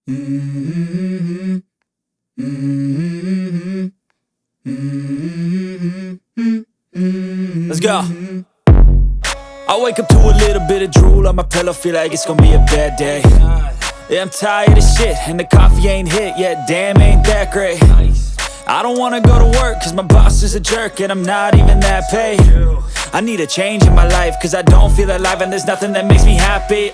Mm-hmm. Mm-hmm. Mm-hmm. Let's go. I wake up to a little bit of drool on my pillow, feel like it's gonna be a bad day. Yeah, I'm tired of shit, and the coffee ain't hit yet, damn ain't that great. I don't wanna go to work, cause my boss is a jerk, and I'm not even that paid. I need a change in my life, cause I don't feel alive, and there's nothing that makes me happy.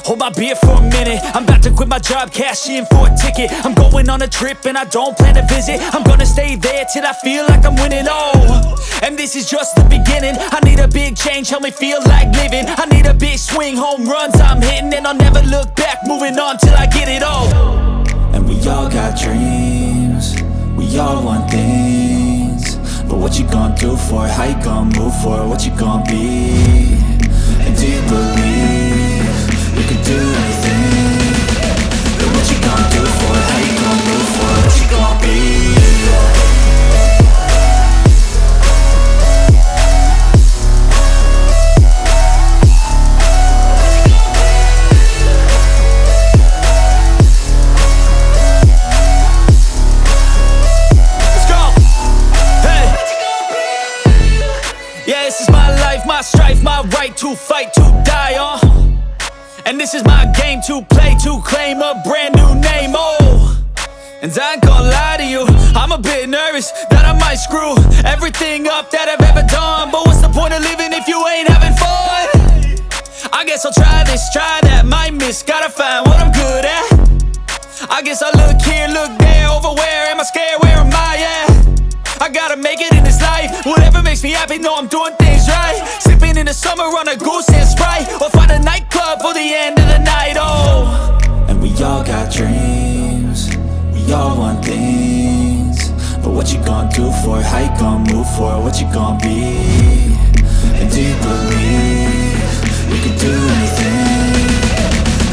Hold my beer for a minute, I'm about to quit my job, cash in for a ticket. I'm going on a trip and I don't plan to visit. I'm gonna stay there till I feel like I'm winning, and this is just the beginning. I need a big change, help me feel like living. I need a big swing, home runs I'm hitting, and I'll never look back, moving on till I get it all. And we all got dreams, we all want things, but what you gonna do for it? How you gonna move for it? What you gonna be? And do you believe you can do anything? But what you gonna do for it? How you gonna move for it? What you gonna be? Yeah, this is my life, my strife, my right to fight, to die on. And this is my game to play, to claim a brand new name, And I ain't gonna lie to you, I'm a bit nervous that I might screw everything up that I've ever done. But what's the point of living if you ain't having fun? I guess I'll try this, try that, might miss, gotta find what I'm good at. I guess I look here, look there, over where am I scared, where am I at? I gotta make it in this life, whatever makes me happy, know I'm doing things right. Sipping in the summer on a goose and Sprite, or find a nightclub for the end of the night, And we all got dreams, we all want things, but what you gonna do for it? How you gonna move for it? What you gonna be? And do you believe you can do anything?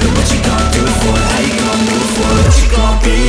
But what you gonna do for it? How you gonna move for it? What you gonna be?